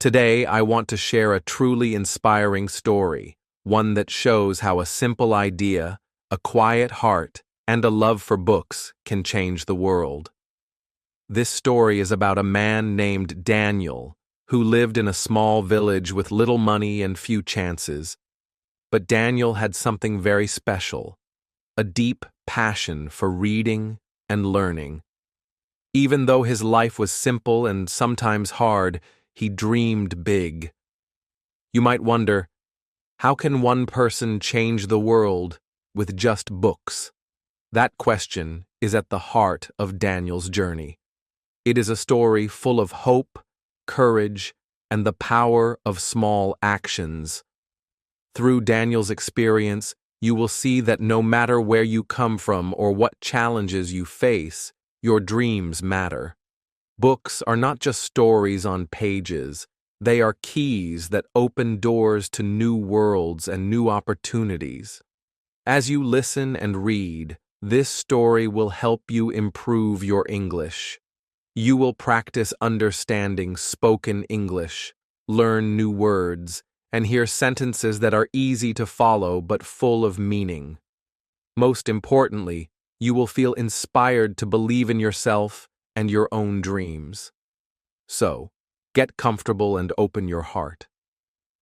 Today, I want to share a truly inspiring story, one that shows how a simple idea, a quiet heart, and a love for books can change the world. This story is about a man named Daniel, who lived in a small village with little money and few chances. But Daniel had something very special, a deep passion for reading and learning. Even though his life was simple and sometimes hard, he dreamed big. You might wonder, how can one person change the world with just books? That question is at the heart of Daniel's journey. It is a story full of hope, courage, and the power of small actions. Through Daniel's experience, you will see that no matter where you come from or what challenges you face, your dreams matter. Books are not just stories on pages. They are keys that open doors to new worlds and new opportunities. As you listen and read, this story will help you improve your English. You will practice understanding spoken English, learn new words, and hear sentences that are easy to follow but full of meaning. Most importantly, you will feel inspired to believe in yourself and your own dreams. So, get comfortable and open your heart.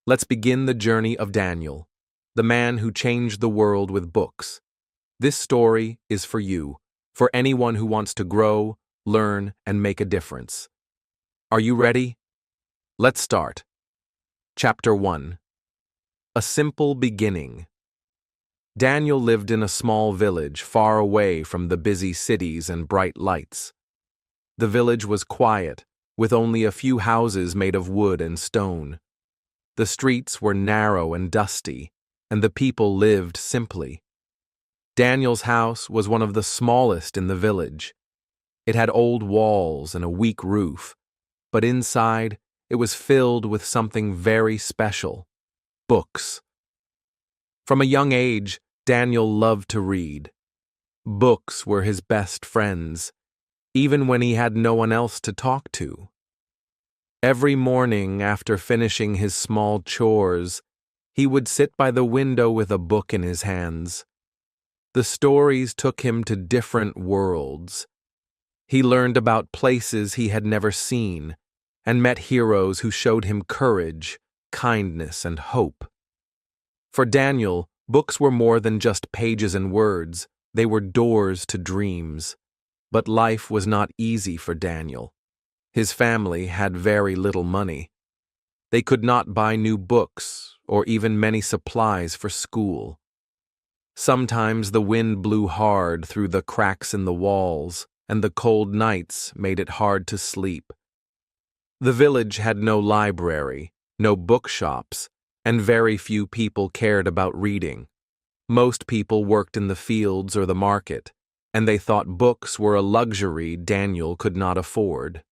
Let's begin the journey of Daniel, the man who changed the world with books. This story is for you, for anyone who wants to grow, learn, and make a difference. Are you ready? Let's start. Chapter 1. A Simple Beginning. Daniel lived in a small village far away from the busy cities and bright lights. The village was quiet, with only a few houses made of wood and stone. The streets were narrow and dusty, and the people lived simply. Daniel's house was one of the smallest in the village. It had old walls and a weak roof, but inside it was filled with something very special: books. From a young age, Daniel loved to read. Books were his best friends, even when he had no one else to talk to. Every morning after finishing his small chores, he would sit by the window with a book in his hands. The stories took him to different worlds. He learned about places he had never seen, and met heroes who showed him courage, kindness, and hope. For Daniel, books were more than just pages and words. They were doors to dreams. But life was not easy for Daniel. His family had very little money. They could not buy new books or even many supplies for school. Sometimes the wind blew hard through the cracks in the walls, and the cold nights made it hard to sleep. The village had no library, no bookshops, and very few people cared about reading. Most people worked in the fields or the market, and they thought books were a luxury Daniel could not afford.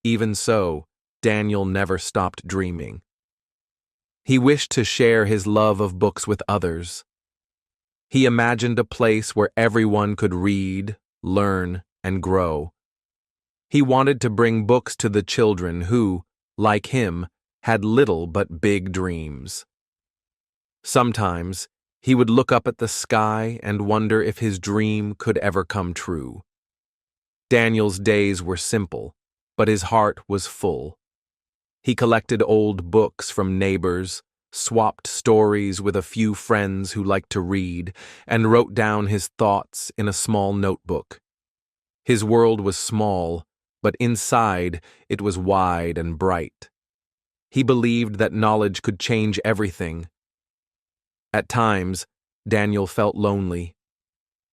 Even so, Daniel never stopped dreaming. He wished to share his love of books with others. He imagined a place where everyone could read, learn, and grow. He wanted to bring books to the children who, like him, had little but big dreams. Sometimes, he would look up at the sky and wonder if his dream could ever come true. Daniel's days were simple, but his heart was full. He collected old books from neighbors, swapped stories with a few friends who liked to read, and wrote down his thoughts in a small notebook. His world was small, but inside it was wide and bright. He believed that knowledge could change everything. At times, Daniel felt lonely.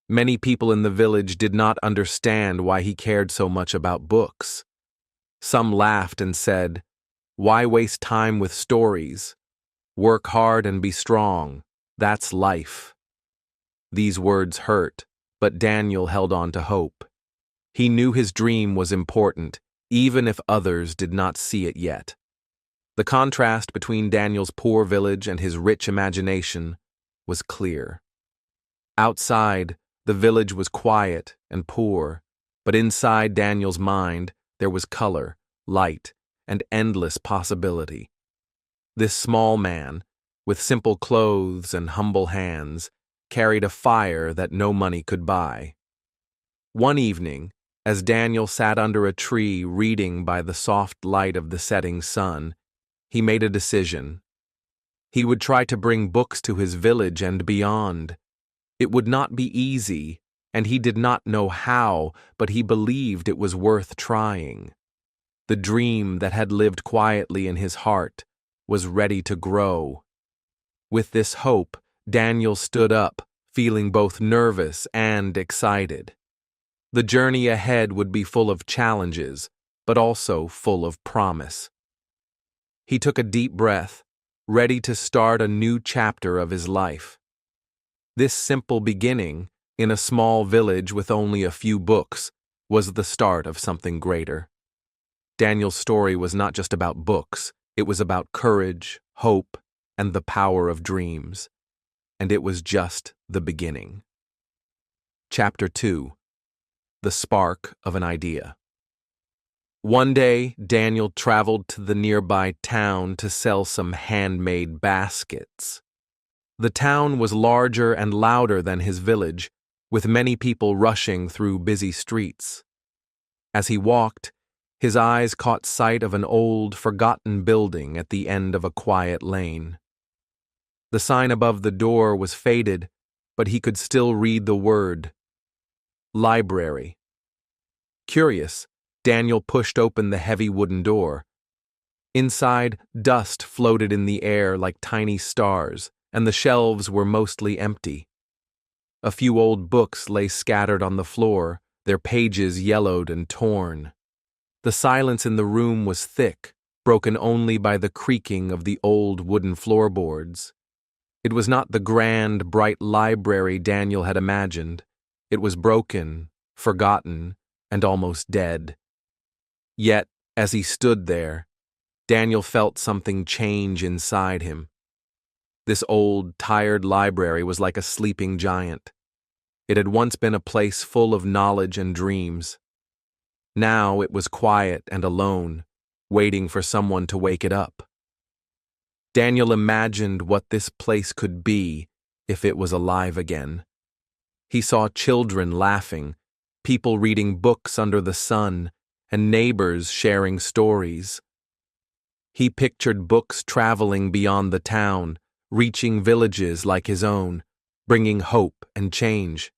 Many people in the village did not understand why he cared so much about books. Some laughed and said, "Why waste time with stories? Work hard and be strong. That's life." These words hurt, but Daniel held on to hope. He knew his dream was important, even if others did not see it yet. The contrast between Daniel's poor village and his rich imagination was clear. Outside, the village was quiet and poor, but inside Daniel's mind, there was color, light, and endless possibility. This small man, with simple clothes and humble hands, carried a fire that no money could buy. One evening, as Daniel sat under a tree reading by the soft light of the setting sun, he made a decision. He would try to bring books to his village and beyond. It would not be easy, and he did not know how, but he believed it was worth trying. The dream that had lived quietly in his heart was ready to grow. With this hope, Daniel stood up, feeling both nervous and excited. The journey ahead would be full of challenges, but also full of promise. He took a deep breath, ready to start a new chapter of his life. This simple beginning, in a small village with only a few books, was the start of something greater. Daniel's story was not just about books, it was about courage, hope, and the power of dreams. And it was just the beginning. Chapter 2. The Spark of an Idea. One day, Daniel traveled to the nearby town to sell some handmade baskets. The town was larger and louder than his village, with many people rushing through busy streets. As he walked, his eyes caught sight of an old, forgotten building at the end of a quiet lane. The sign above the door was faded, but he could still read the word, Library. Curious, Daniel pushed open the heavy wooden door. Inside, dust floated in the air like tiny stars, and the shelves were mostly empty. A few old books lay scattered on the floor, their pages yellowed and torn. The silence in the room was thick, broken only by the creaking of the old wooden floorboards. It was not the grand, bright library Daniel had imagined. It was broken, forgotten, and almost dead. Yet, as he stood there, Daniel felt something change inside him. This old, tired library was like a sleeping giant. It had once been a place full of knowledge and dreams. Now it was quiet and alone, waiting for someone to wake it up. Daniel imagined what this place could be if it was alive again. He saw children laughing, people reading books under the sun, and neighbors sharing stories. He pictured books traveling beyond the town, reaching villages like his own, bringing hope and change.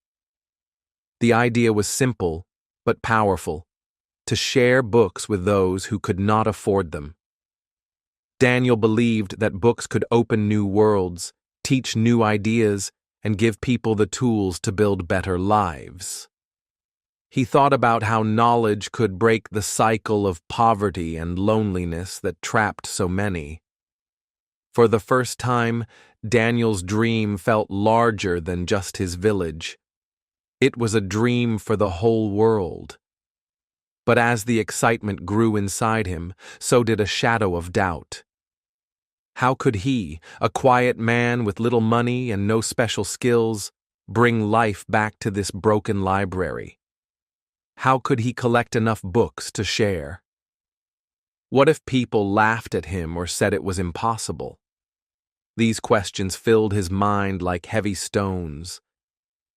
The idea was simple, but powerful, to share books with those who could not afford them. Daniel believed that books could open new worlds, teach new ideas, and give people the tools to build better lives. He thought about how knowledge could break the cycle of poverty and loneliness that trapped so many. For the first time, Daniel's dream felt larger than just his village. It was a dream for the whole world. But as the excitement grew inside him, so did a shadow of doubt. How could he, a quiet man with little money and no special skills, bring life back to this broken library? How could he collect enough books to share? What if people laughed at him or said it was impossible? These questions filled his mind like heavy stones.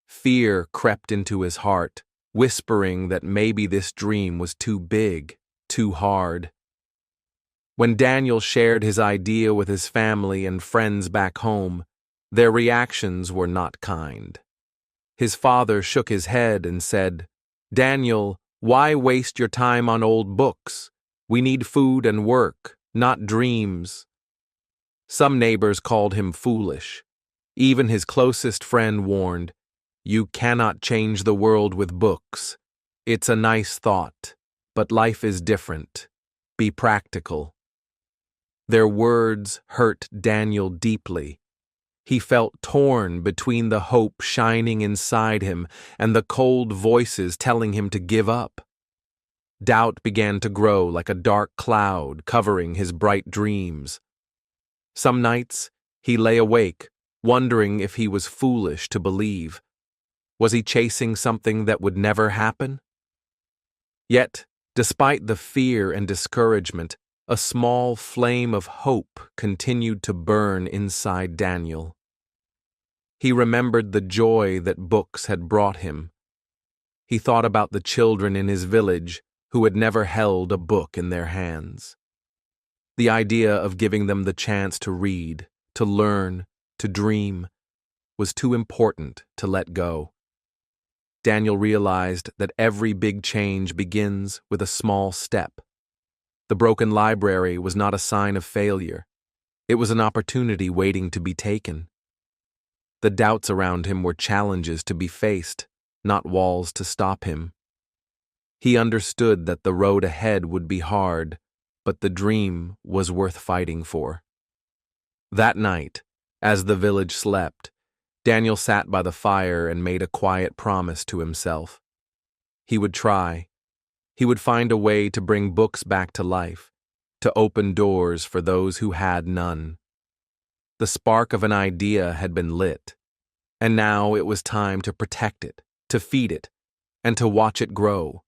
Fear crept into his heart, whispering that maybe this dream was too big, too hard. When Daniel shared his idea with his family and friends back home, their reactions were not kind. His father shook his head and said, "Daniel, why waste your time on old books? We need food and work, not dreams." Some neighbors called him foolish. Even his closest friend warned, "You cannot change the world with books. It's a nice thought, but life is different. Be practical." Their words hurt Daniel deeply. He felt torn between the hope shining inside him and the cold voices telling him to give up. Doubt began to grow like a dark cloud covering his bright dreams. Some nights, he lay awake, wondering if he was foolish to believe. Was he chasing something that would never happen? Yet, despite the fear and discouragement, A small flame of hope continued to burn inside Daniel. He remembered the joy that books had brought him. He thought about the children in his village who had never held a book in their hands. The idea of giving them the chance to read, to learn, to dream, was too important to let go. Daniel realized that every big change begins with a small step. The broken library was not a sign of failure. It was an opportunity waiting to be taken. The doubts around him were challenges to be faced, not walls to stop him. He understood that the road ahead would be hard, but the dream was worth fighting for. That night, as the village slept, Daniel sat by the fire and made a quiet promise to himself. He would try. He would find a way to bring books back to life, to open doors for those who had none. The spark of an idea had been lit, and now it was time to protect it, to feed it, and to watch it grow.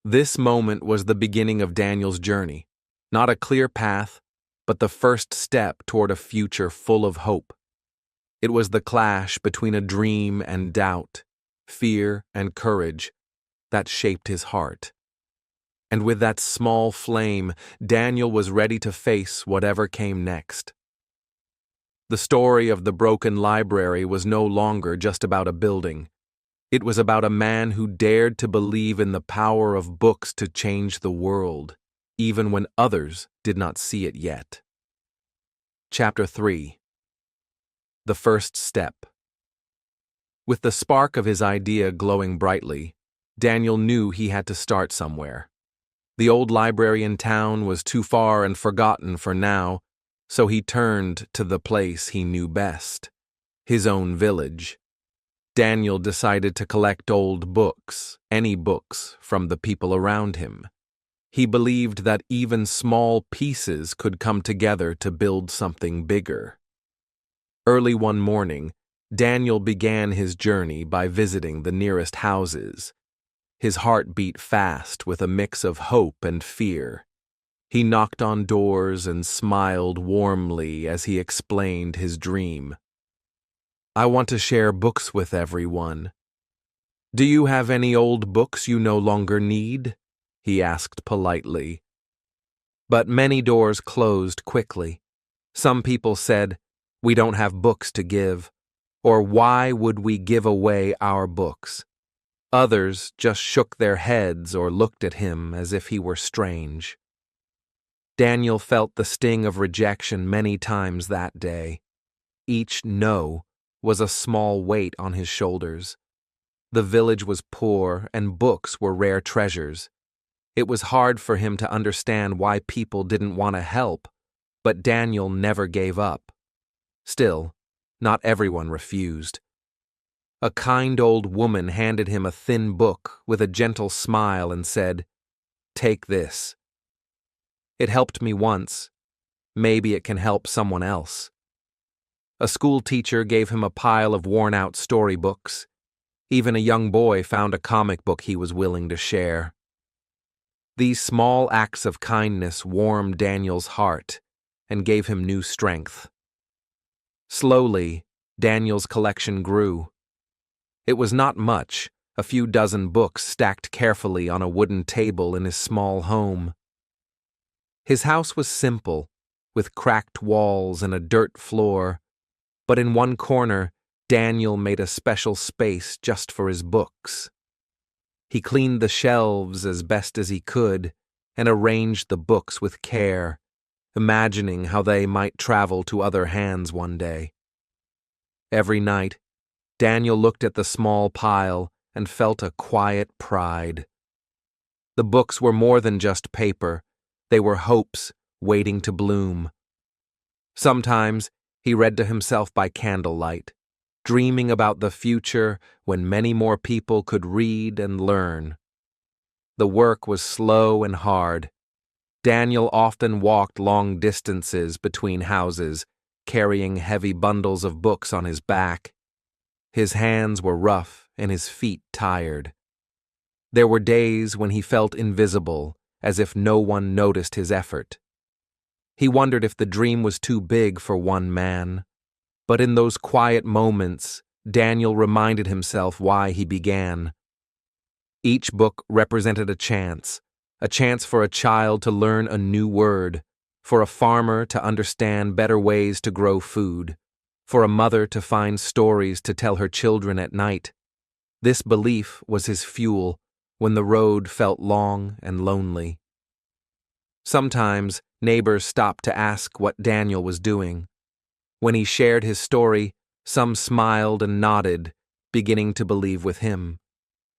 This moment was the beginning of Daniel's journey, not a clear path, but the first step toward a future full of hope. It was the clash between a dream and doubt, fear and courage, that shaped his heart. And with that small flame, Daniel was ready to face whatever came next. The story of the broken library was no longer just about a building. It was about a man who dared to believe in the power of books to change the world, even when others did not see it yet. Chapter 3. The First Step. With the spark of his idea glowing brightly, Daniel knew he had to start somewhere. The old library in town was too far and forgotten for now, so he turned to the place he knew best, his own village. Daniel decided to collect old books, any books, from the people around him. He believed that even small pieces could come together to build something bigger. Early one morning, Daniel began his journey by visiting the nearest houses. His heart beat fast with a mix of hope and fear. He knocked on doors and smiled warmly as he explained his dream. "I want to share books with everyone. Do you have any old books you no longer need?" he asked politely. But many doors closed quickly. Some people said, "We don't have books to give," or "Why would we give away our books?" Others just shook their heads or looked at him as if he were strange. Daniel felt the sting of rejection many times that day. Each no was a small weight on his shoulders. The village was poor and books were rare treasures. It was hard for him to understand why people didn't want to help, but Daniel never gave up. Still, not everyone refused. A kind old woman handed him a thin book with a gentle smile and said, "Take this. It helped me once. Maybe it can help someone else." A school teacher gave him a pile of worn-out storybooks. Even a young boy found a comic book he was willing to share. These small acts of kindness warmed Daniel's heart and gave him new strength. Slowly, Daniel's collection grew. It was not much, a few dozen books stacked carefully on a wooden table in his small home. His house was simple, with cracked walls and a dirt floor, but in one corner, Daniel made a special space just for his books. He cleaned the shelves as best as he could and arranged the books with care, imagining how they might travel to other hands one day. Every night, Daniel looked at the small pile and felt a quiet pride. The books were more than just paper. They were hopes waiting to bloom. Sometimes he read to himself by candlelight, dreaming about the future when many more people could read and learn. The work was slow and hard. Daniel often walked long distances between houses, carrying heavy bundles of books on his back. His hands were rough and his feet tired. There were days when he felt invisible, as if no one noticed his effort. He wondered if the dream was too big for one man, but in those quiet moments, Daniel reminded himself why he began. Each book represented a chance for a child to learn a new word, for a farmer to understand better ways to grow food, for a mother to find stories to tell her children at night. This belief was his fuel when the road felt long and lonely. Sometimes neighbors stopped to ask what Daniel was doing. When he shared his story, some smiled and nodded, beginning to believe with him.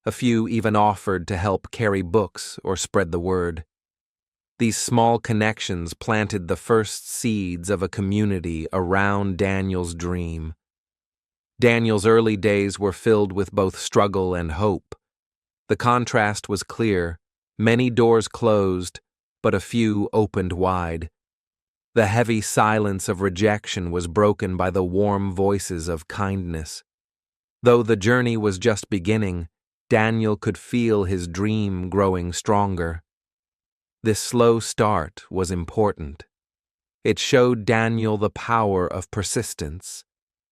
A few even offered to help carry books or spread the word. These small connections planted the first seeds of a community around Daniel's dream. Daniel's early days were filled with both struggle and hope. The contrast was clear. Many doors closed, but a few opened wide. The heavy silence of rejection was broken by the warm voices of kindness. Though the journey was just beginning, Daniel could feel his dream growing stronger. This slow start was important. It showed Daniel the power of persistence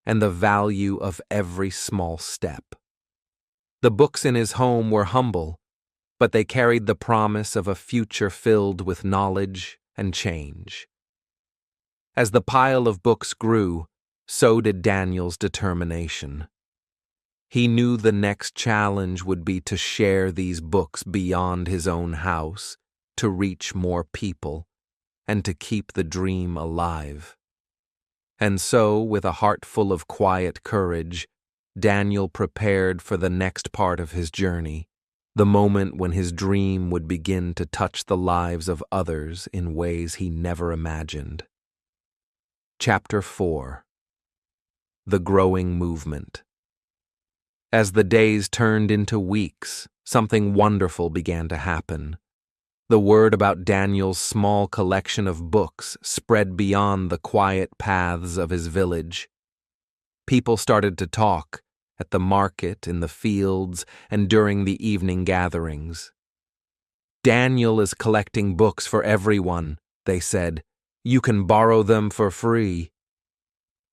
and the value of every small step. The books in his home were humble, but they carried the promise of a future filled with knowledge and change. As the pile of books grew, so did Daniel's determination. He knew the next challenge would be to share these books beyond his own house, to reach more people, and to keep the dream alive. And so, with a heart full of quiet courage, Daniel prepared for the next part of his journey, the moment when his dream would begin to touch the lives of others in ways he never imagined. Chapter 4. The Growing Movement. As the days turned into weeks, something wonderful began to happen. The word about Daniel's small collection of books spread beyond the quiet paths of his village. People started to talk at the market, in the fields, and during the evening gatherings. "Daniel is collecting books for everyone," they said. "You can borrow them for free."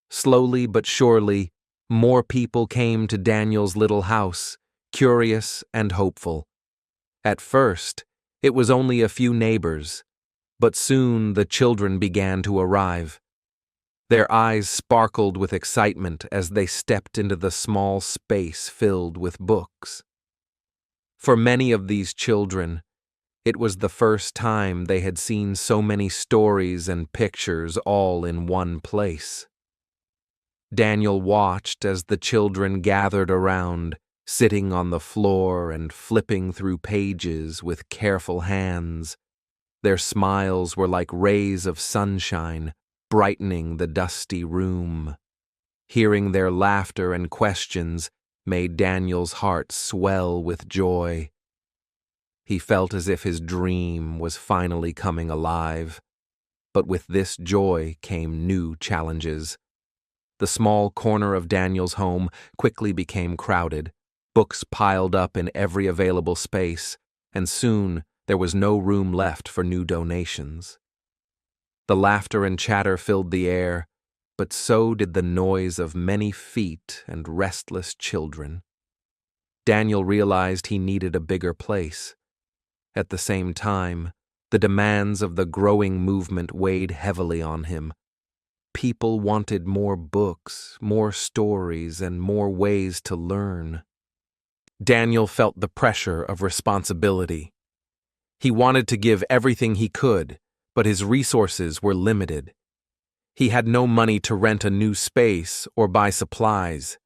Slowly but surely, more people came to Daniel's little house, curious and hopeful. At first, it was only a few neighbors, but soon the children began to arrive. Their eyes sparkled with excitement as they stepped into the small space filled with books. For many of these children, it was the first time they had seen so many stories and pictures all in one place. Daniel watched as the children gathered around, sitting on the floor and flipping through pages with careful hands. Their smiles were like rays of sunshine, brightening the dusty room. Hearing their laughter and questions made Daniel's heart swell with joy. He felt as if his dream was finally coming alive. But with this joy came new challenges. The small corner of Daniel's home quickly became crowded. Books piled up in every available space, and soon there was no room left for new donations. The laughter and chatter filled the air, but so did the noise of many feet and restless children. Daniel realized he needed a bigger place. At the same time, the demands of the growing movement weighed heavily on him. People wanted more books, more stories, and more ways to learn. Daniel felt the pressure of responsibility. He wanted to give everything he could, but his resources were limited. He had no money to rent a new space or buy supplies.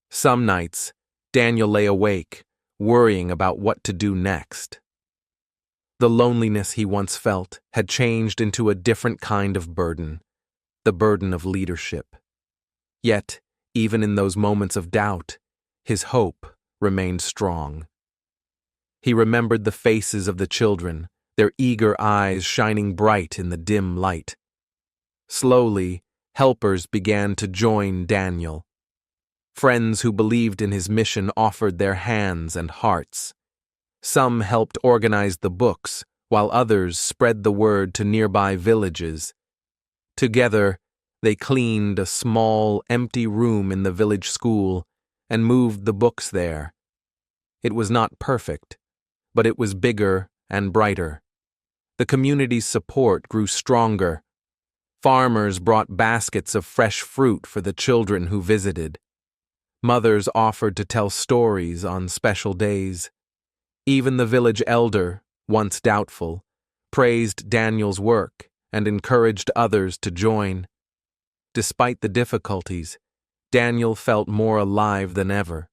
Some nights, Daniel lay awake, worrying about what to do next. The loneliness he once felt had changed into a different kind of burden, the burden of leadership. Yet, even in those moments of doubt, his hope remained strong. He remembered the faces of the children, their eager eyes shining bright in the dim light. Slowly, helpers began to join Daniel. Friends who believed in his mission offered their hands and hearts. Some helped organize the books, while others spread the word to nearby villages. Together, they cleaned a small, empty room in the village school and moved the books there. It was not perfect, but it was bigger and brighter. The community's support grew stronger. Farmers brought baskets of fresh fruit for the children who visited. Mothers offered to tell stories on special days. Even the village elder, once doubtful, praised Daniel's work and encouraged others to join. Despite the difficulties, Daniel felt more alive than ever.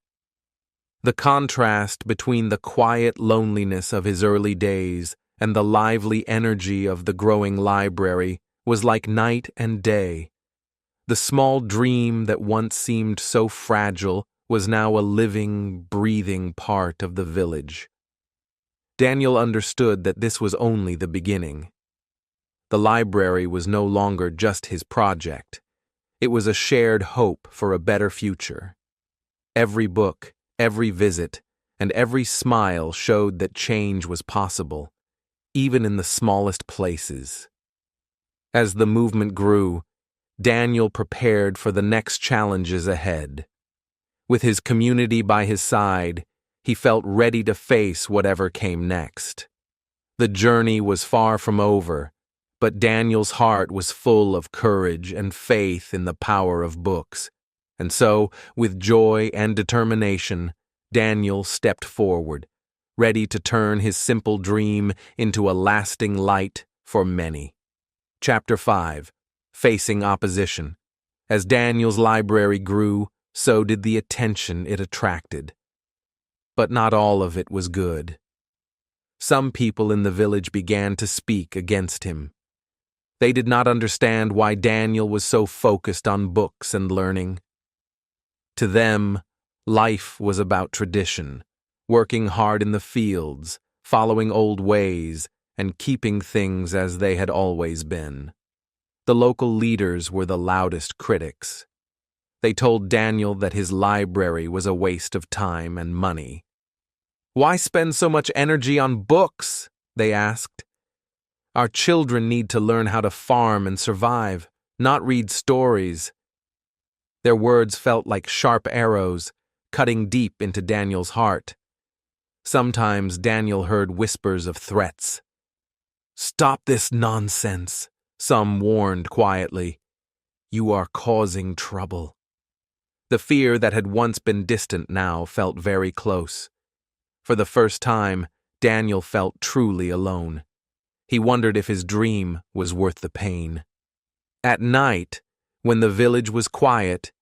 The contrast between the quiet loneliness of his early days and the lively energy of the growing library was like night and day. The small dream that once seemed so fragile was now a living, breathing part of the village. Daniel understood that this was only the beginning. The library was no longer just his project. It was a shared hope for a better future. Every book, every visit, and every smile showed that change was possible, even in the smallest places. As the movement grew, Daniel prepared for the next challenges ahead. With his community by his side, he felt ready to face whatever came next. The journey was far from over, but Daniel's heart was full of courage and faith in the power of books. And so, with joy and determination, Daniel stepped forward, ready to turn his simple dream into a lasting light for many. Chapter 5. Facing Opposition. As Daniel's library grew, so did the attention it attracted. But not all of it was good. Some people in the village began to speak against him. They did not understand why Daniel was so focused on books and learning. To them, life was about tradition, working hard in the fields, following old ways, and keeping things as they had always been. The local leaders were the loudest critics. They told Daniel that his library was a waste of time and money. "Why spend so much energy on books?" they asked. "Our children need to learn how to farm and survive, not read stories." Their words felt like sharp arrows, cutting deep into Daniel's heart. Sometimes Daniel heard whispers of threats. "Stop this nonsense," some warned quietly. "You are causing trouble." The fear that had once been distant now felt very close. For the first time, Daniel felt truly alone. He wondered if his dream was worth the pain. At night, when the village was quiet,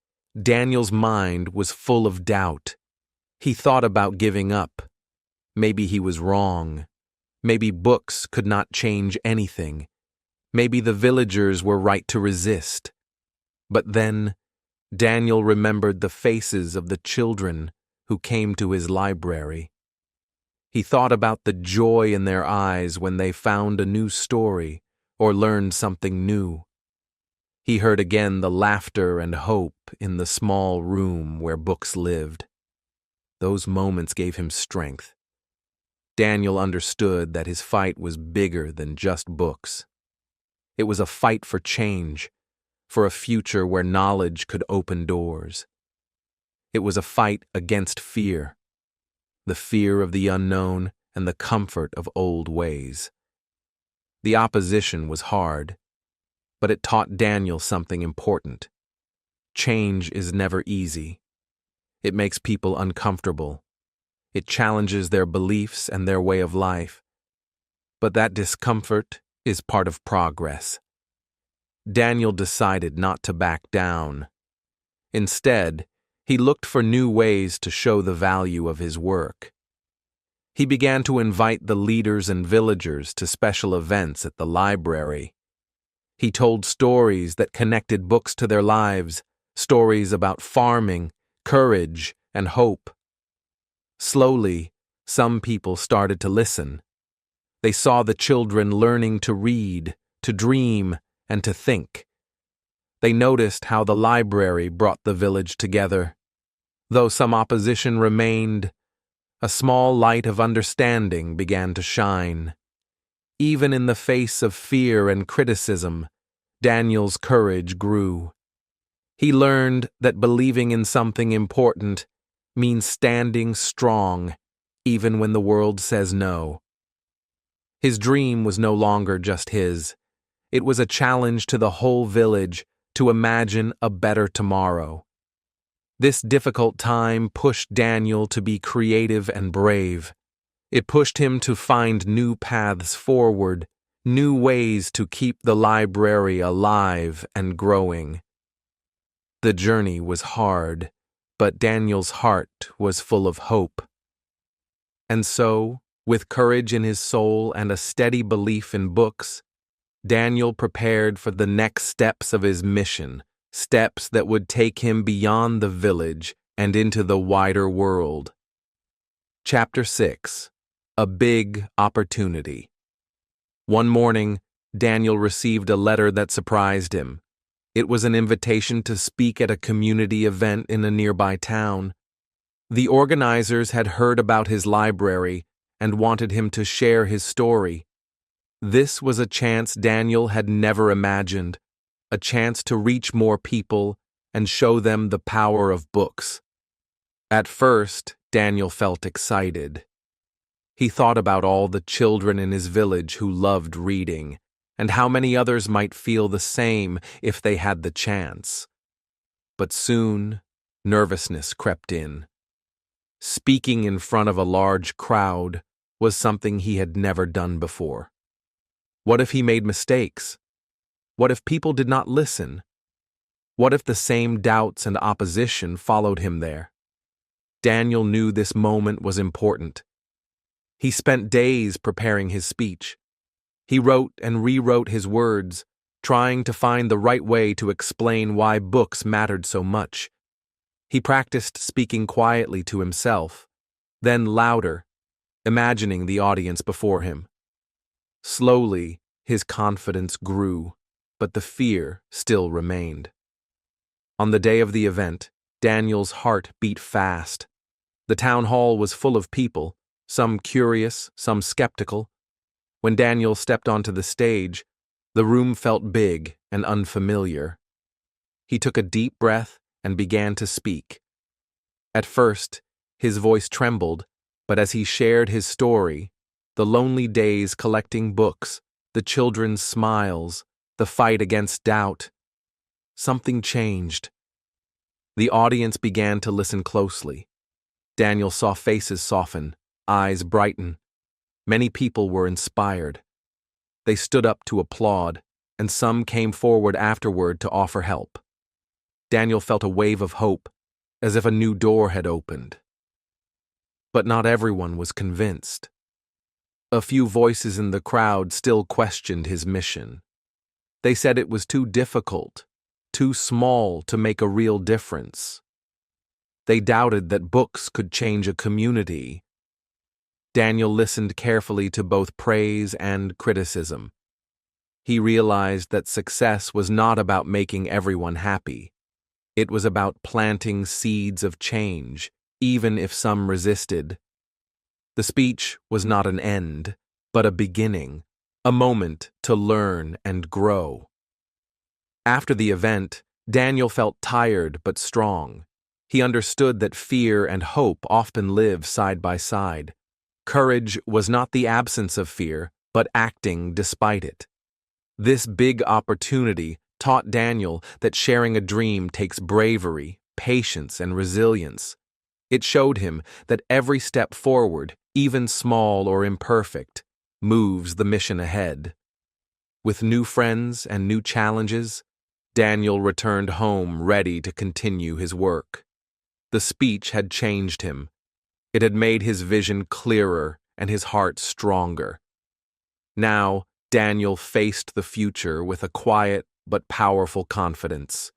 Daniel's mind was full of doubt. He thought about giving up. Maybe he was wrong. Maybe books could not change anything. Maybe the villagers were right to resist. But then, Daniel remembered the faces of the children who came to his library. He thought about the joy in their eyes when they found a new story or learned something new. He heard again the laughter and hope in the small room where books lived. Those moments gave him strength. Daniel understood that his fight was bigger than just books. It was a fight for change, for a future where knowledge could open doors. It was a fight against fear, the fear of the unknown and the comfort of old ways. The opposition was hard, but it taught Daniel something important. Change is never easy. It makes people uncomfortable. It challenges their beliefs and their way of life. But that discomfort is part of progress. Daniel decided not to back down. Instead, he looked for new ways to show the value of his work. He began to invite the leaders and villagers to special events at the library. He told stories that connected books to their lives, stories about farming, courage, and hope. Slowly, some people started to listen. They saw the children learning to read, to dream, and to think. They noticed how the library brought the village together. Though some opposition remained, a small light of understanding began to shine. Even in the face of fear and criticism, Daniel's courage grew. He learned that believing in something important means standing strong, even when the world says no. His dream was no longer just his. It was a challenge to the whole village to imagine a better tomorrow. This difficult time pushed Daniel to be creative and brave. It pushed him to find new paths forward, new ways to keep the library alive and growing. The journey was hard, but Daniel's heart was full of hope. And so, with courage in his soul and a steady belief in books, Daniel prepared for the next steps of his mission, steps that would take him beyond the village and into the wider world. Chapter 6. A Big Opportunity. One morning, Daniel received a letter that surprised him. It was an invitation to speak at a community event in a nearby town. The organizers had heard about his library and wanted him to share his story. This was a chance Daniel had never imagined, a chance to reach more people and show them the power of books. At first, Daniel felt excited. He thought about all the children in his village who loved reading, and how many others might feel the same if they had the chance. But soon, nervousness crept in. Speaking in front of a large crowd was something he had never done before. What if he made mistakes? What if people did not listen? What if the same doubts and opposition followed him there? Daniel knew this moment was important. He spent days preparing his speech. He wrote and rewrote his words, trying to find the right way to explain why books mattered so much. He practiced speaking quietly to himself, then louder, imagining the audience before him. Slowly, his confidence grew, but the fear still remained. On the day of the event, Daniel's heart beat fast. The town hall was full of people, some curious, some skeptical. When Daniel stepped onto the stage, the room felt big and unfamiliar. He took a deep breath and began to speak. At first, his voice trembled, but as he shared his story, the lonely days collecting books, the children's smiles, the fight against doubt, something changed. The audience began to listen closely. Daniel saw faces soften, eyes brighten. Many people were inspired. They stood up to applaud, and some came forward afterward to offer help. Daniel felt a wave of hope, as if a new door had opened. But not everyone was convinced. A few voices in the crowd still questioned his mission. They said it was too difficult, too small to make a real difference. They doubted that books could change a community. Daniel listened carefully to both praise and criticism. He realized that success was not about making everyone happy. It was about planting seeds of change, even if some resisted. The speech was not an end, but a beginning, a moment to learn and grow. After the event, Daniel felt tired but strong. He understood that fear and hope often live side by side. Courage was not the absence of fear, but acting despite it. This big opportunity taught Daniel that sharing a dream takes bravery, patience, and resilience. It showed him that every step forward, even small or imperfect, moves the mission ahead. With new friends and new challenges, Daniel returned home ready to continue his work. The speech had changed him. It had made his vision clearer and his heart stronger. Now, Daniel faced the future with a quiet but powerful confidence.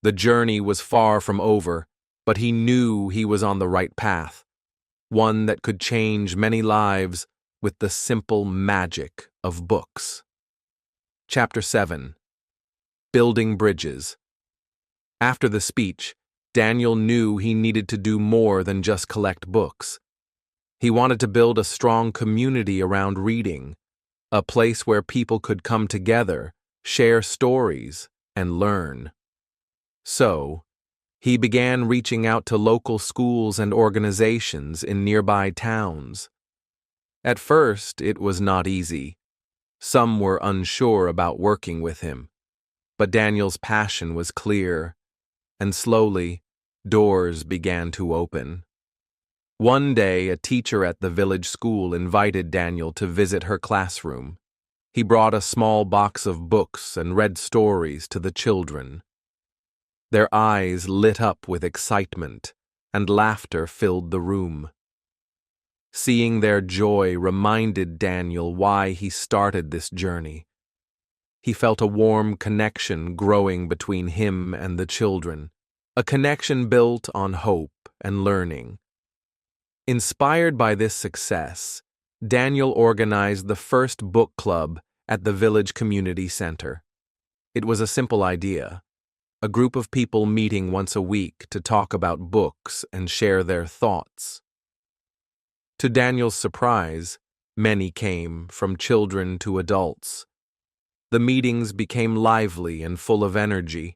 The journey was far from over, but he knew he was on the right path, one that could change many lives with the simple magic of books. Chapter 7. Building Bridges. After the speech, Daniel knew he needed to do more than just collect books. He wanted to build a strong community around reading, a place where people could come together, share stories, and learn. So, he began reaching out to local schools and organizations in nearby towns. At first, it was not easy. Some were unsure about working with him, but Daniel's passion was clear, and slowly, doors began to open. One day, a teacher at the village school invited Daniel to visit her classroom. He brought a small box of books and read stories to the children. Their eyes lit up with excitement, and laughter filled the room. Seeing their joy reminded Daniel why he started this journey. He felt a warm connection growing between him and the children, a connection built on hope and learning. Inspired by this success, Daniel organized the first book club at the village community center. It was a simple idea, a group of people meeting once a week to talk about books and share their thoughts. To Daniel's surprise, many came, from children to adults. The meetings became lively and full of energy.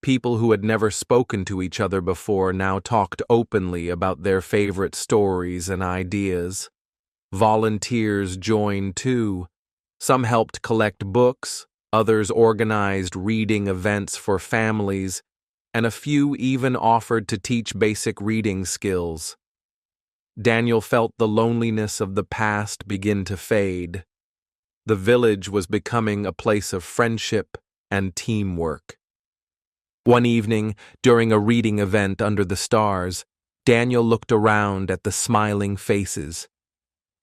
People who had never spoken to each other before now talked openly about their favorite stories and ideas. Volunteers joined too. Some helped collect books, others organized reading events for families, and a few even offered to teach basic reading skills. Daniel felt the loneliness of the past begin to fade. The village was becoming a place of friendship and teamwork. One evening, during a reading event under the stars, Daniel looked around at the smiling faces.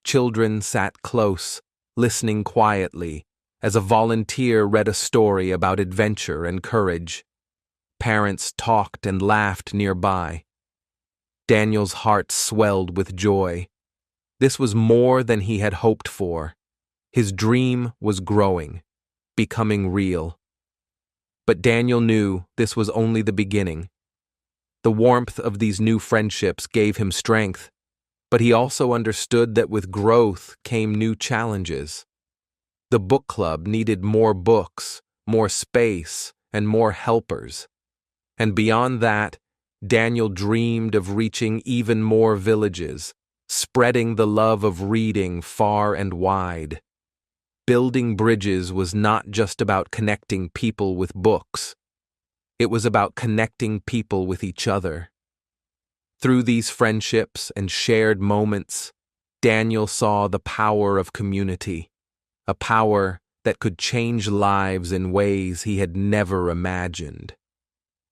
Children sat close, listening quietly, as a volunteer read a story about adventure and courage. Parents talked and laughed nearby. Daniel's heart swelled with joy. This was more than he had hoped for. His dream was growing, becoming real. But Daniel knew this was only the beginning. The warmth of these new friendships gave him strength, but he also understood that with growth came new challenges. The book club needed more books, more space, and more helpers. And beyond that, Daniel dreamed of reaching even more villages, spreading the love of reading far and wide. Building bridges was not just about connecting people with books. It was about connecting people with each other. Through these friendships and shared moments, Daniel saw the power of community, a power that could change lives in ways he had never imagined.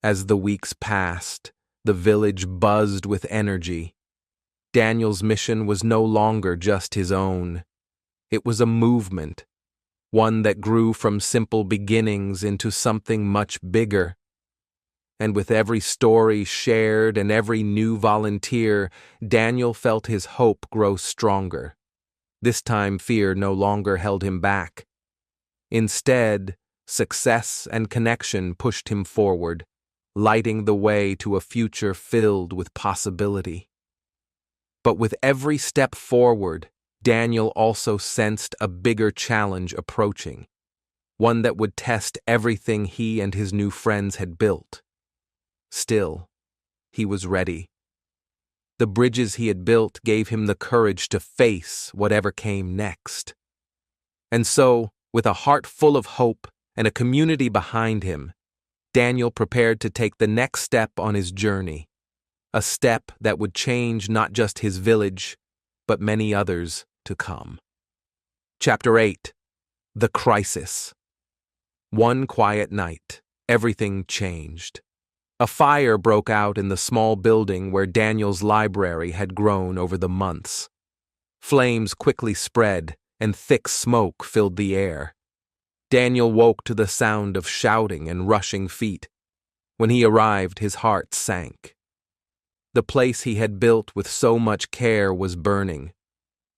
As the weeks passed, the village buzzed with energy. Daniel's mission was no longer just his own. It was a movement, one that grew from simple beginnings into something much bigger. And with every story shared and every new volunteer, Daniel felt his hope grow stronger. This time, fear no longer held him back. Instead, success and connection pushed him forward, lighting the way to a future filled with possibility. But with every step forward, Daniel also sensed a bigger challenge approaching, one that would test everything he and his new friends had built. Still, he was ready. The bridges he had built gave him the courage to face whatever came next. And so, with a heart full of hope and a community behind him, Daniel prepared to take the next step on his journey, a step that would change not just his village, but many others to come. Chapter 8. The Crisis. One quiet night, everything changed. A fire broke out in the small building where Daniel's library had grown over the months. Flames quickly spread, and thick smoke filled the air. Daniel woke to the sound of shouting and rushing feet. When he arrived, his heart sank. The place he had built with so much care was burning.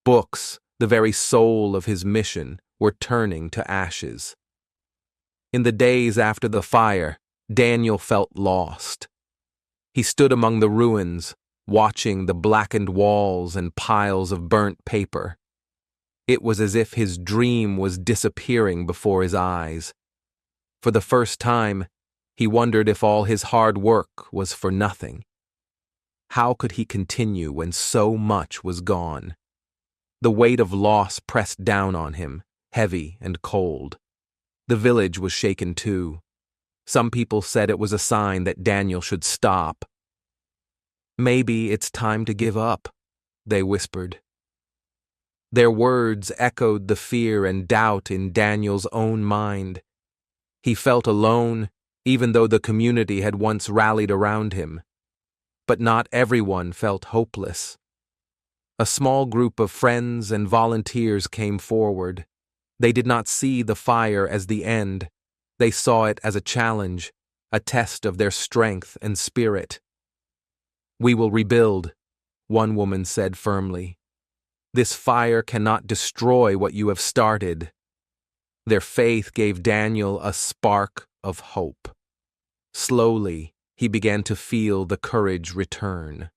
Books, the very soul of his mission, were turning to ashes. In the days after the fire, Daniel felt lost. He stood among the ruins, watching the blackened walls and piles of burnt paper. It was as if his dream was disappearing before his eyes. For the first time, he wondered if all his hard work was for nothing. How could he continue when so much was gone? The weight of loss pressed down on him, heavy and cold. The village was shaken too. Some people said it was a sign that Daniel should stop. "Maybe it's time to give up," they whispered. Their words echoed the fear and doubt in Daniel's own mind. He felt alone, even though the community had once rallied around him. But not everyone felt hopeless. A small group of friends and volunteers came forward. They did not see the fire as the end. They saw it as a challenge, a test of their strength and spirit. "We will rebuild," one woman said firmly. "This fire cannot destroy what you have started." Their faith gave Daniel a spark of hope. Slowly, he began to feel the courage return.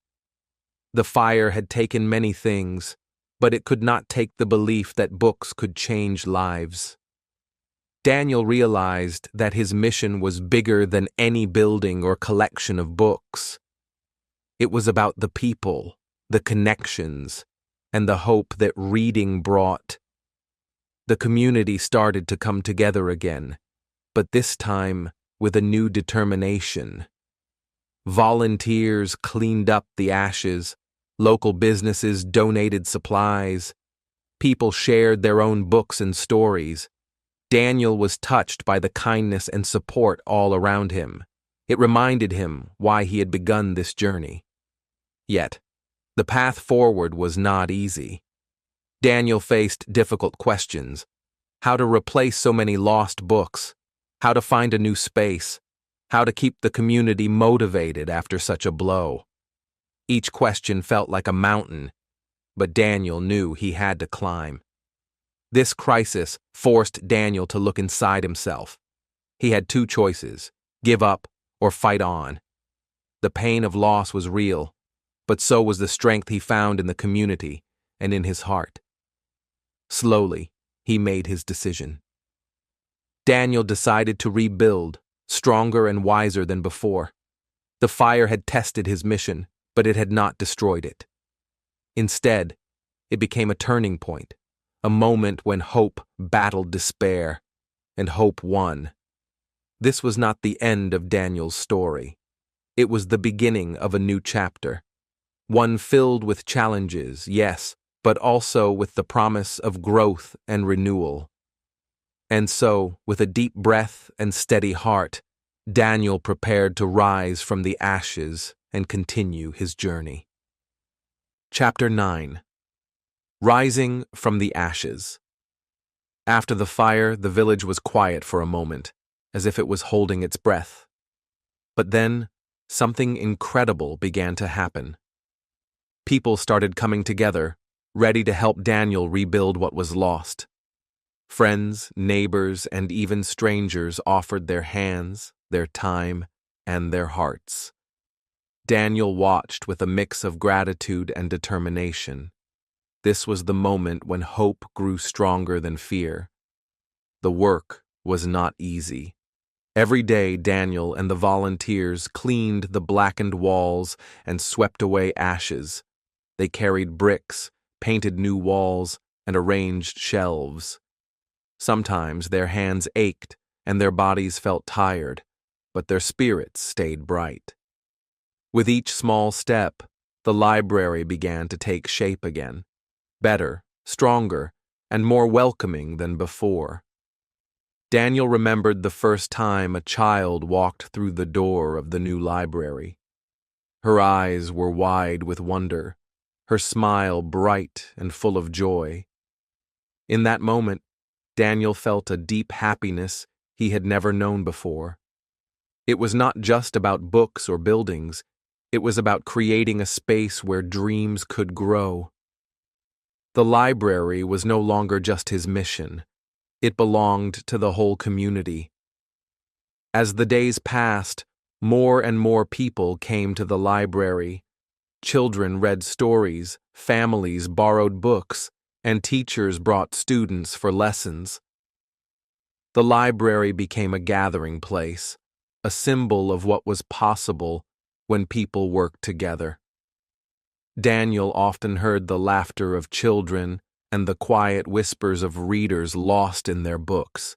The fire had taken many things, but it could not take the belief that books could change lives. Daniel realized that his mission was bigger than any building or collection of books. It was about the people, the connections, and the hope that reading brought. The community started to come together again, but this time with a new determination. Volunteers cleaned up the ashes, local businesses donated supplies, people shared their own books and stories. Daniel was touched by the kindness and support all around him. It reminded him why he had begun this journey. Yet, the path forward was not easy. Daniel faced difficult questions: how to replace so many lost books, how to find a new space, how to keep the community motivated after such a blow. Each question felt like a mountain, but Daniel knew he had to climb. This crisis forced Daniel to look inside himself. He had two choices: give up or fight on. The pain of loss was real, but so was the strength he found in the community and in his heart. Slowly, he made his decision. Daniel decided to rebuild, stronger and wiser than before. The fire had tested his mission, but it had not destroyed it. Instead, it became a turning point, a moment when hope battled despair, and hope won. This was not the end of Daniel's story. It was the beginning of a new chapter, one filled with challenges, yes, but also with the promise of growth and renewal. And so, with a deep breath and steady heart, Daniel prepared to rise from the ashes and continue his journey. Chapter 9. Rising from the Ashes. After the fire, the village was quiet for a moment, as if it was holding its breath. But then, something incredible began to happen. People started coming together, ready to help Daniel rebuild what was lost. Friends, neighbors, and even strangers offered their hands, their time, and their hearts. Daniel watched with a mix of gratitude and determination. This was the moment when hope grew stronger than fear. The work was not easy. Every day, Daniel and the volunteers cleaned the blackened walls and swept away ashes. They carried bricks, painted new walls, and arranged shelves. Sometimes their hands ached and their bodies felt tired, but their spirits stayed bright. With each small step, the library began to take shape again, better, stronger, and more welcoming than before. Daniel remembered the first time a child walked through the door of the new library. Her eyes were wide with wonder, her smile bright and full of joy. In that moment, Daniel felt a deep happiness he had never known before. It was not just about books or buildings. It was about creating a space where dreams could grow. The library was no longer just his mission. It belonged to the whole community. As the days passed, more and more people came to the library. Children read stories, families borrowed books, and teachers brought students for lessons. The library became a gathering place, a symbol of what was possible when people worked together. Daniel often heard the laughter of children and the quiet whispers of readers lost in their books.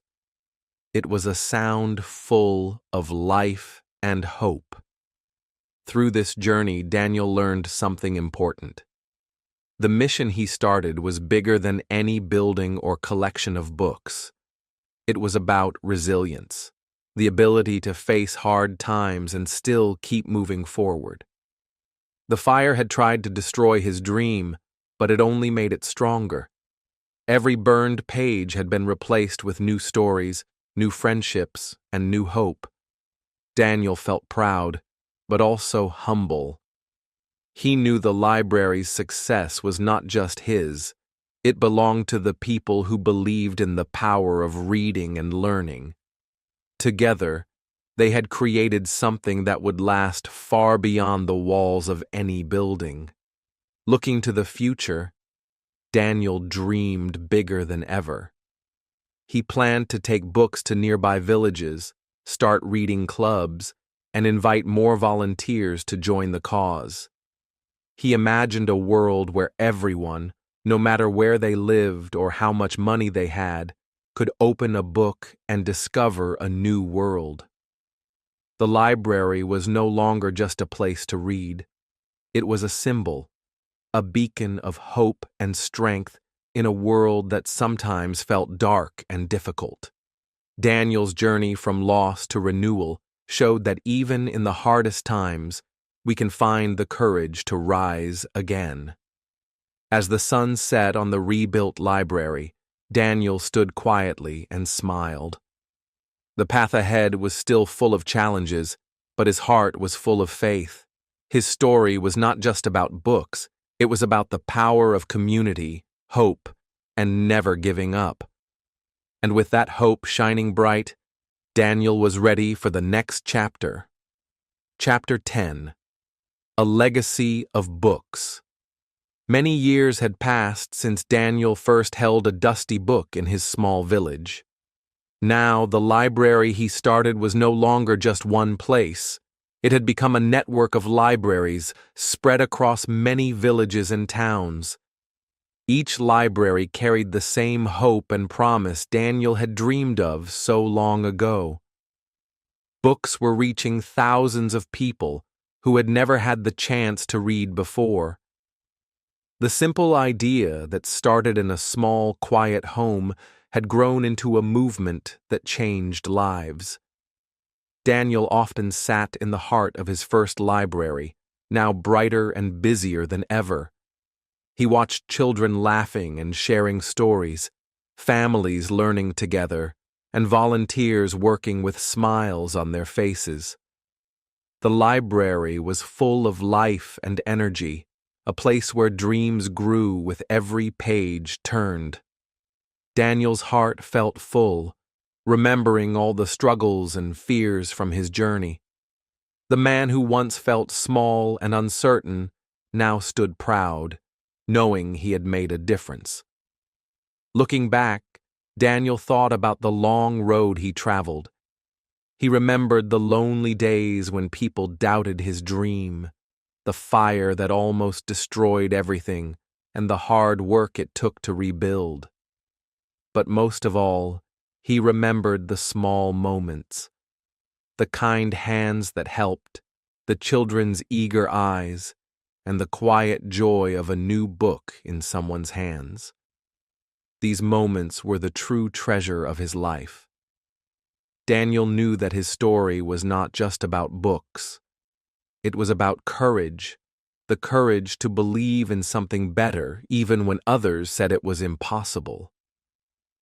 It was a sound full of life and hope. Through this journey, Daniel learned something important. The mission he started was bigger than any building or collection of books. It was about resilience, the ability to face hard times and still keep moving forward. The fire had tried to destroy his dream, but it only made it stronger. Every burned page had been replaced with new stories, new friendships, and new hope. Daniel felt proud, but also humble. He knew the library's success was not just his. It belonged to the people who believed in the power of reading and learning. Together, they had created something that would last far beyond the walls of any building. Looking to the future, Daniel dreamed bigger than ever. He planned to take books to nearby villages, start reading clubs, and invite more volunteers to join the cause. He imagined a world where everyone, no matter where they lived or how much money they had, could open a book and discover a new world. The library was no longer just a place to read. It was a symbol, a beacon of hope and strength in a world that sometimes felt dark and difficult. Daniel's journey from loss to renewal showed that even in the hardest times, we can find the courage to rise again. As the sun set on the rebuilt library, Daniel stood quietly and smiled. The path ahead was still full of challenges, but his heart was full of faith. His story was not just about books, it was about the power of community, hope, and never giving up. And with that hope shining bright, Daniel was ready for the next chapter. Chapter 10: A Legacy of Books. Many years had passed since Daniel first held a dusty book in his small village. Now, the library he started was no longer just one place. It had become a network of libraries spread across many villages and towns. Each library carried the same hope and promise Daniel had dreamed of so long ago. Books were reaching thousands of people who had never had the chance to read before. The simple idea that started in a small, quiet home had grown into a movement that changed lives. Daniel often sat in the heart of his first library, now brighter and busier than ever. He watched children laughing and sharing stories, families learning together, and volunteers working with smiles on their faces. The library was full of life and energy, a place where dreams grew with every page turned. Daniel's heart felt full, remembering all the struggles and fears from his journey. The man who once felt small and uncertain now stood proud, knowing he had made a difference. Looking back, Daniel thought about the long road he traveled. He remembered the lonely days when people doubted his dream, the fire that almost destroyed everything, and the hard work it took to rebuild. But most of all, he remembered the small moments, the kind hands that helped, the children's eager eyes, and the quiet joy of a new book in someone's hands. These moments were the true treasure of his life. Daniel knew that his story was not just about books. It was about courage, the courage to believe in something better even when others said it was impossible.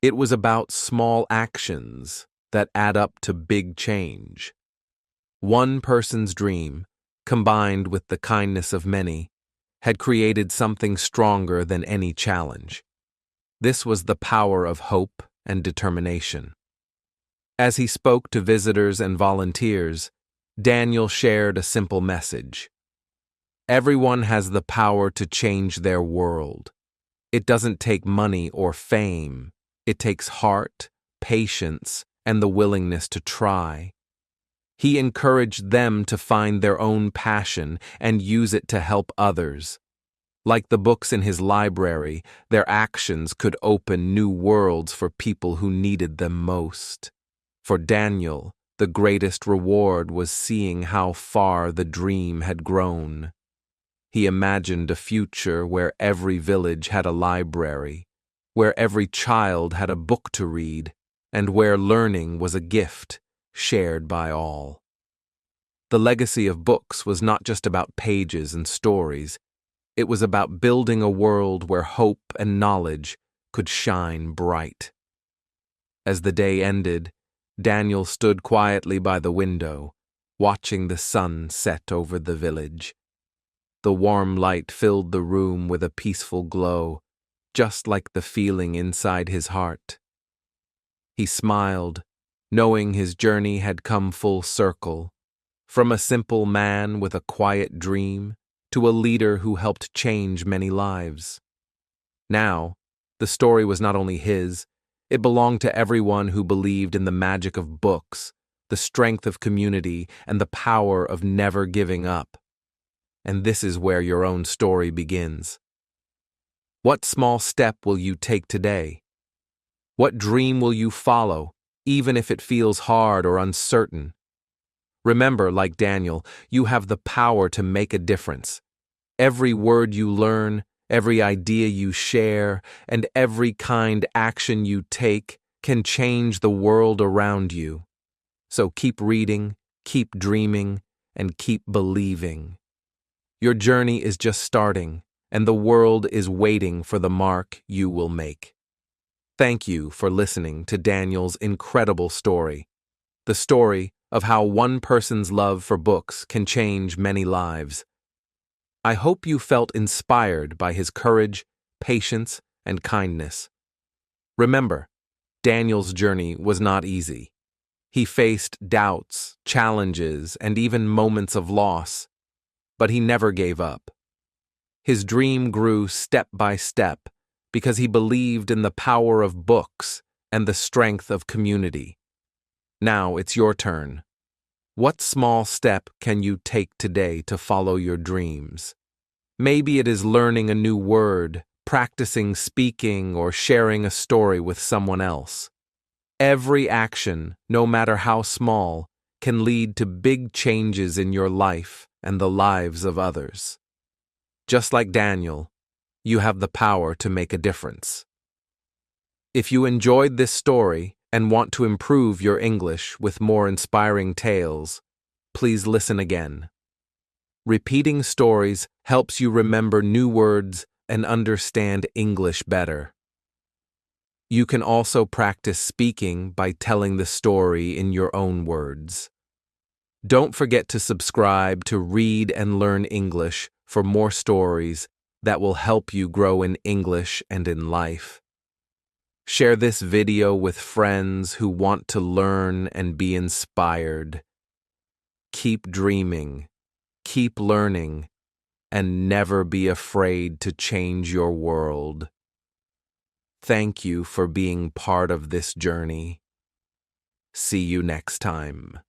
It was about small actions that add up to big change. One person's dream, combined with the kindness of many, had created something stronger than any challenge. This was the power of hope and determination. As he spoke to visitors and volunteers, Daniel shared a simple message. Everyone has the power to change their world. It doesn't take money or fame. It takes heart, patience, and the willingness to try. He encouraged them to find their own passion and use it to help others. Like the books in his library, their actions could open new worlds for people who needed them most. For Daniel, the greatest reward was seeing how far the dream had grown. He imagined a future where every village had a library, where every child had a book to read, and where learning was a gift shared by all. The legacy of books was not just about pages and stories. It was about building a world where hope and knowledge could shine bright. As the day ended, Daniel stood quietly by the window, watching the sun set over the village. The warm light filled the room with a peaceful glow, just like the feeling inside his heart. He smiled, knowing his journey had come full circle, from a simple man with a quiet dream to a leader who helped change many lives. Now, the story was not only his, it belonged to everyone who believed in the magic of books, the strength of community, and the power of never giving up. And this is where your own story begins. What small step will you take today? What dream will you follow, even if it feels hard or uncertain? Remember, like Daniel, you have the power to make a difference. Every word you learn, every idea you share, and every kind action you take can change the world around you. So keep reading, keep dreaming, and keep believing. Your journey is just starting, and the world is waiting for the mark you will make. Thank you for listening to Daniel's incredible story, the story of how one person's love for books can change many lives. I hope you felt inspired by his courage, patience, and kindness. Remember, Daniel's journey was not easy. He faced doubts, challenges, and even moments of loss, but he never gave up. His dream grew step by step because he believed in the power of books and the strength of community. Now it's your turn. What small step can you take today to follow your dreams? Maybe it is learning a new word, practicing speaking, or sharing a story with someone else. Every action, no matter how small, can lead to big changes in your life and the lives of others. Just like Daniel, you have the power to make a difference. If you enjoyed this story and want to improve your English with more inspiring tales, please listen again. Repeating stories helps you remember new words and understand English better. You can also practice speaking by telling the story in your own words. Don't forget to subscribe to Read and Learn English for more stories that will help you grow in English and in life. Share this video with friends who want to learn and be inspired. Keep dreaming, keep learning, and never be afraid to change your world. Thank you for being part of this journey. See you next time.